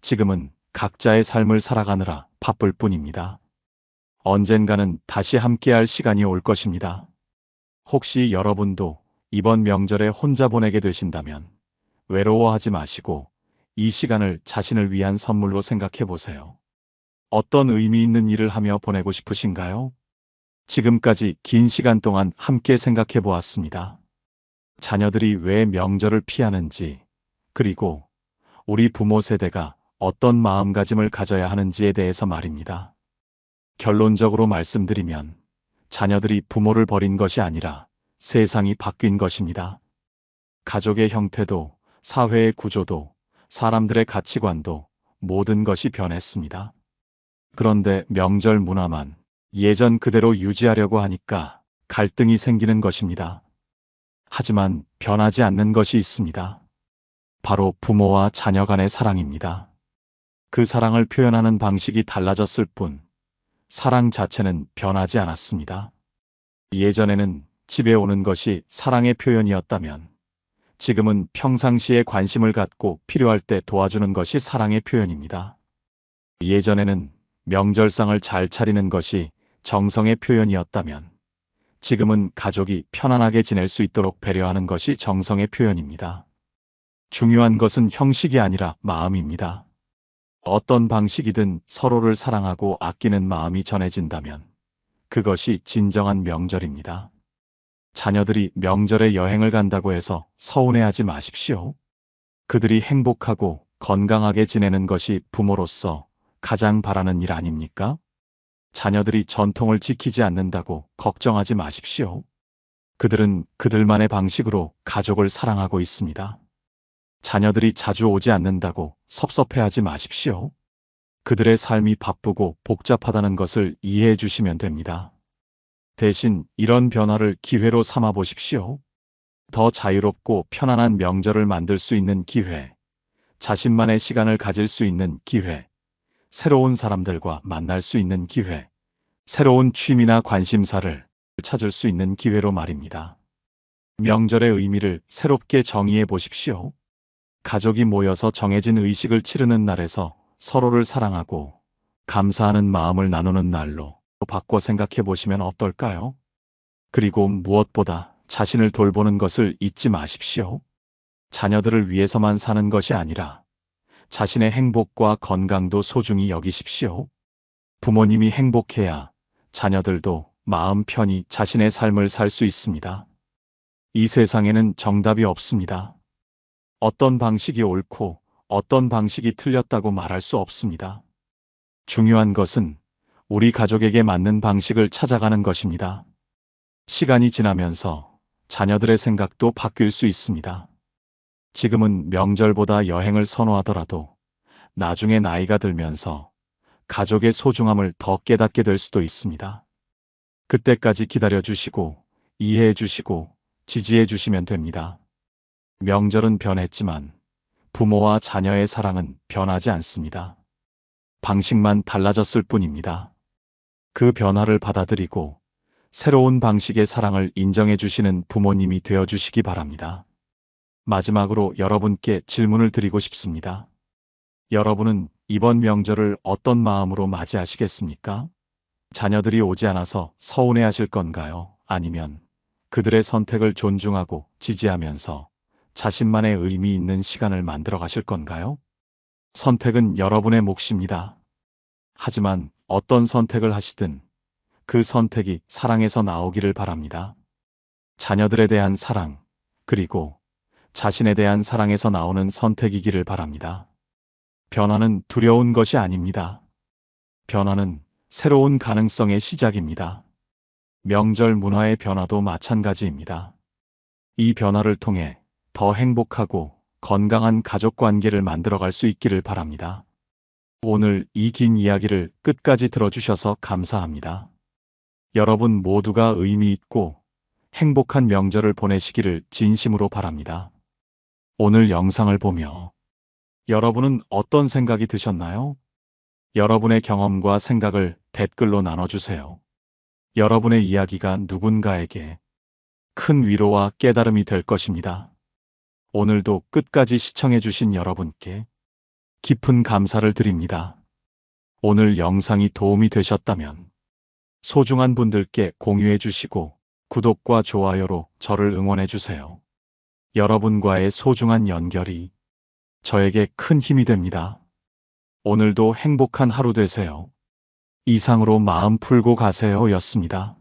Speaker 1: 지금은 각자의 삶을 살아가느라 바쁠 뿐입니다. 언젠가는 다시 함께할 시간이 올 것입니다. 혹시 여러분도 이번 명절에 혼자 보내게 되신다면 외로워하지 마시고 이 시간을 자신을 위한 선물로 생각해 보세요. 어떤 의미 있는 일을 하며 보내고 싶으신가요? 지금까지 긴 시간 동안 함께 생각해 보았습니다. 자녀들이 왜 명절을 피하는지, 그리고 우리 부모 세대가 어떤 마음가짐을 가져야 하는지에 대해서 말입니다. 결론적으로 말씀드리면 자녀들이 부모를 버린 것이 아니라 세상이 바뀐 것입니다. 가족의 형태도, 사회의 구조도, 사람들의 가치관도 모든 것이 변했습니다. 그런데 명절 문화만 예전 그대로 유지하려고 하니까 갈등이 생기는 것입니다. 하지만 변하지 않는 것이 있습니다. 바로 부모와 자녀 간의 사랑입니다. 그 사랑을 표현하는 방식이 달라졌을 뿐 사랑 자체는 변하지 않았습니다. 예전에는 집에 오는 것이 사랑의 표현이었다면 지금은 평상시에 관심을 갖고 필요할 때 도와주는 것이 사랑의 표현입니다. 예전에는 명절상을 잘 차리는 것이 정성의 표현이었다면 지금은 가족이 편안하게 지낼 수 있도록 배려하는 것이 정성의 표현입니다. 중요한 것은 형식이 아니라 마음입니다. 어떤 방식이든 서로를 사랑하고 아끼는 마음이 전해진다면 그것이 진정한 명절입니다. 자녀들이 명절에 여행을 간다고 해서 서운해하지 마십시오. 그들이 행복하고 건강하게 지내는 것이 부모로서 가장 바라는 일 아닙니까? 자녀들이 전통을 지키지 않는다고 걱정하지 마십시오. 그들은 그들만의 방식으로 가족을 사랑하고 있습니다. 자녀들이 자주 오지 않는다고 섭섭해하지 마십시오. 그들의 삶이 바쁘고 복잡하다는 것을 이해해 주시면 됩니다. 대신 이런 변화를 기회로 삼아 보십시오. 더 자유롭고 편안한 명절을 만들 수 있는 기회, 자신만의 시간을 가질 수 있는 기회, 새로운 사람들과 만날 수 있는 기회, 새로운 취미나 관심사를 찾을 수 있는 기회로 말입니다. 명절의 의미를 새롭게 정의해 보십시오. 가족이 모여서 정해진 의식을 치르는 날에서 서로를 사랑하고 감사하는 마음을 나누는 날로 바꿔 생각해 보시면 어떨까요? 그리고 무엇보다 자신을 돌보는 것을 잊지 마십시오. 자녀들을 위해서만 사는 것이 아니라 자신의 행복과 건강도 소중히 여기십시오. 부모님이 행복해야 자녀들도 마음 편히 자신의 삶을 살 수 있습니다. 이 세상에는 정답이 없습니다. 어떤 방식이 옳고 어떤 방식이 틀렸다고 말할 수 없습니다. 중요한 것은 우리 가족에게 맞는 방식을 찾아가는 것입니다. 시간이 지나면서 자녀들의 생각도 바뀔 수 있습니다. 지금은 명절보다 여행을 선호하더라도 나중에 나이가 들면서 가족의 소중함을 더 깨닫게 될 수도 있습니다. 그때까지 기다려 주시고 이해해 주시고 지지해 주시면 됩니다. 명절은 변했지만 부모와 자녀의 사랑은 변하지 않습니다. 방식만 달라졌을 뿐입니다. 그 변화를 받아들이고 새로운 방식의 사랑을 인정해 주시는 부모님이 되어 주시기 바랍니다. 마지막으로 여러분께 질문을 드리고 싶습니다. 여러분은 이번 명절을 어떤 마음으로 맞이하시겠습니까? 자녀들이 오지 않아서 서운해 하실 건가요? 아니면 그들의 선택을 존중하고 지지하면서 자신만의 의미 있는 시간을 만들어 가실 건가요? 선택은 여러분의 몫입니다. 하지만 어떤 선택을 하시든 그 선택이 사랑에서 나오기를 바랍니다. 자녀들에 대한 사랑, 그리고 자신에 대한 사랑에서 나오는 선택이기를 바랍니다. 변화는 두려운 것이 아닙니다. 변화는 새로운 가능성의 시작입니다. 명절 문화의 변화도 마찬가지입니다. 이 변화를 통해 더 행복하고 건강한 가족 관계를 만들어갈 수 있기를 바랍니다. 오늘 이 긴 이야기를 끝까지 들어주셔서 감사합니다. 여러분 모두가 의미 있고 행복한 명절을 보내시기를 진심으로 바랍니다. 오늘 영상을 보며 여러분은 어떤 생각이 드셨나요? 여러분의 경험과 생각을 댓글로 나눠주세요. 여러분의 이야기가 누군가에게 큰 위로와 깨달음이 될 것입니다. 오늘도 끝까지 시청해주신 여러분께 깊은 감사를 드립니다. 오늘 영상이 도움이 되셨다면 소중한 분들께 공유해 주시고 구독과 좋아요로 저를 응원해 주세요. 여러분과의 소중한 연결이 저에게 큰 힘이 됩니다. 오늘도 행복한 하루 되세요. 이상으로 마음 풀고 가세요 였습니다.